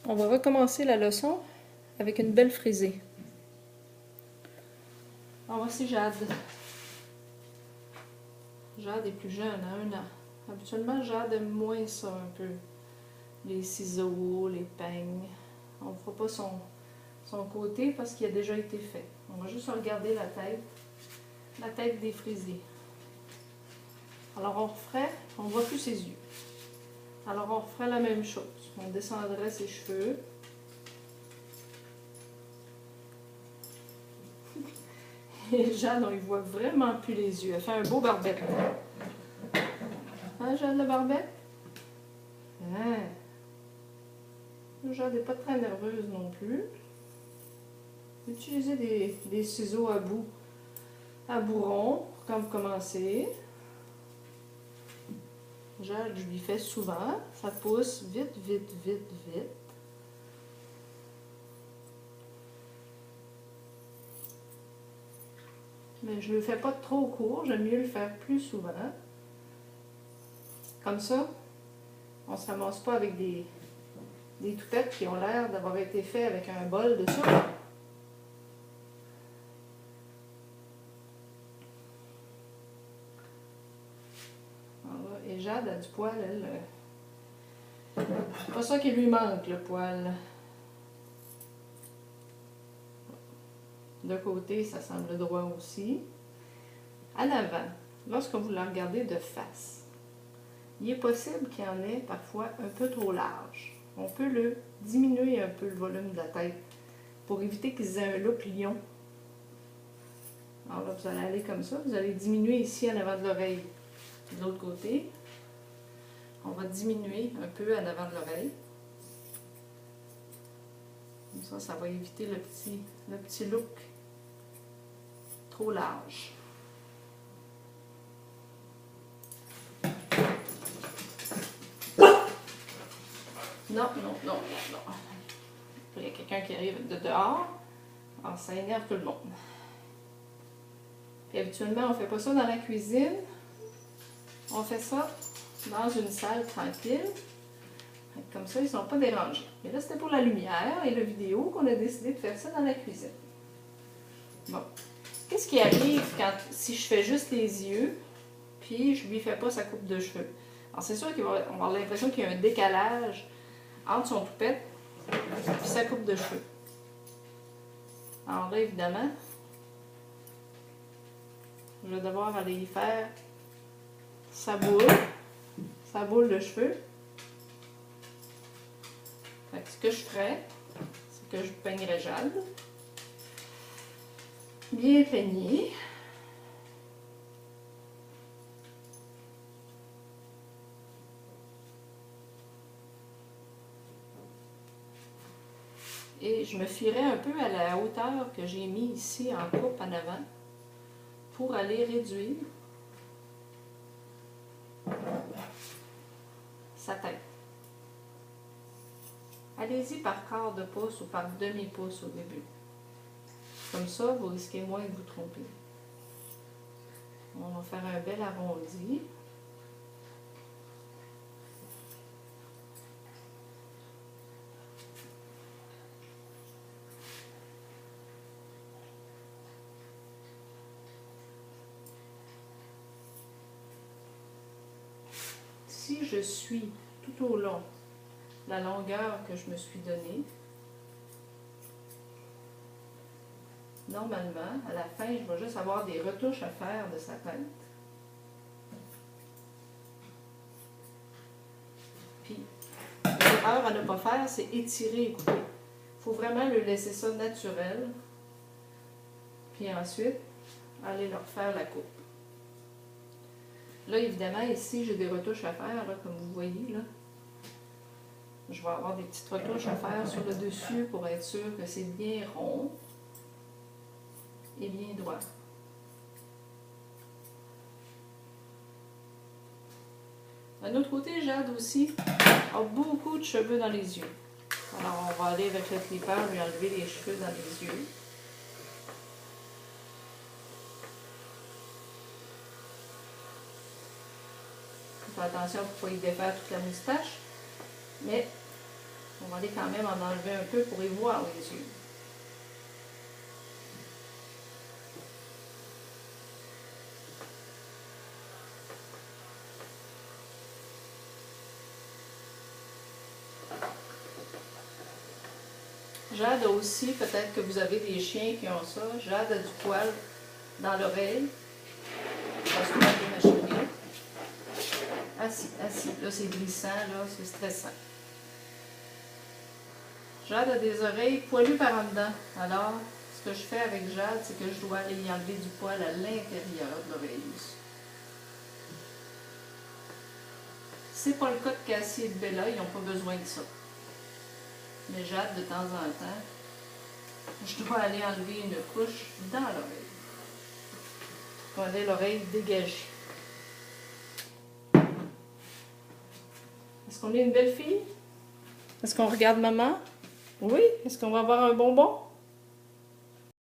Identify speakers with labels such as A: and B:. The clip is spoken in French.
A: On va recommencer la leçon avec une belle frisée. Alors voici Jade. Jade est plus jeune, à 1 an. Habituellement, Jade aime moins ça un peu. Les ciseaux, les peignes. On ne fera pas son côté parce qu'il a déjà été fait. On va juste regarder la tête des frisés. Alors on referait, on ne voit plus ses yeux. Alors on referait la même chose. On descendrait ses cheveux. Et Jade, on ne voit vraiment plus les yeux. Elle fait un beau barbette. Hein, Jade, la barbette? Hein? Jade n'est pas très nerveuse non plus. Utilisez des ciseaux à bout rond quand vous commencez. Jade, je lui fais souvent. Ça pousse vite, vite, vite, vite. Mais je ne le fais pas trop court, j'aime mieux le faire plus souvent. Comme ça, on ne se ramasse pas avec des toupettes qui ont l'air d'avoir été faites avec un bol de soupe. Voilà. Et Jade a du poil, elle. C'est pas ça qui lui manque, le poil. De côté, ça semble droit aussi. En avant, lorsque vous la regardez de face, il est possible qu'il y en ait parfois un peu trop large. On peut le diminuer un peu le volume de la tête pour éviter qu'ils aient un look lion. Alors là, vous allez aller comme ça. Vous allez diminuer ici en avant de l'oreille. De l'autre côté, on va diminuer un peu en avant de l'oreille. Comme ça, ça va éviter le petit look trop large. Non, non, non, non, non. Il y a quelqu'un qui arrive de dehors. Alors, ça énerve tout le monde. Puis habituellement, on ne fait pas ça dans la cuisine. On fait ça dans une salle tranquille. Comme ça, ils ne sont pas dérangés. Mais là, c'était pour la lumière et la vidéo qu'on a décidé de faire ça dans la cuisine. Bon. Qu'est-ce qui arrive si je fais juste les yeux, puis je ne lui fais pas sa coupe de cheveux? Alors, c'est sûr qu'on va avoir l'impression qu'il y a un décalage entre son toupette et sa coupe de cheveux. Alors là, évidemment, je vais devoir aller y faire sa boule de cheveux. Fait que ce que je ferais, c'est que je peignerais Jade. Bien peigné. Et je me fierais un peu à la hauteur que j'ai mis ici en coupe en avant pour aller réduire sa tête. Allez-y par quart de pouce ou par demi-pouce au début. Comme ça, vous risquez moins de vous tromper. On va faire un bel arrondi. Si je suis tout au long la longueur que je me suis donnée, normalement, à la fin, je vais juste avoir des retouches à faire de sa tête. Puis, l'erreur à ne pas faire, c'est étirer et couper. Il faut vraiment le laisser ça naturel. Puis ensuite, aller leur faire la coupe. Là, évidemment, ici, j'ai des retouches à faire, là, comme vous voyez. Là. Je vais avoir des petites retouches à faire sur le dessus pour être sûr que c'est bien rond et bien droit. D'un autre côté, Jade aussi a beaucoup de cheveux dans les yeux. Alors, on va aller avec le clipper lui enlever les cheveux dans les yeux. Faut faire attention pour ne pas y défaire toute la moustache. Mais On va aller quand même en enlever un peu pour y voir les yeux. Jade a aussi, peut-être que vous avez des chiens qui ont ça, Jade a du poil dans l'oreille. Parce que ma chérie. Assis, assis. Là, c'est glissant, là, c'est stressant. Jade a des oreilles poilues par en dedans. Alors, ce que je fais avec Jade, c'est que je dois aller y enlever du poil à l'intérieur de l'oreille aussi. C'est pas le cas de Cassie et de Bella, ils n'ont pas besoin de ça. Mais Jade, de temps en temps, je dois aller enlever une couche dans l'oreille. Pour aller l'oreille dégagée. Est-ce qu'on est une belle fille? Est-ce qu'on regarde maman? Oui? Est-ce qu'on va avoir un bonbon?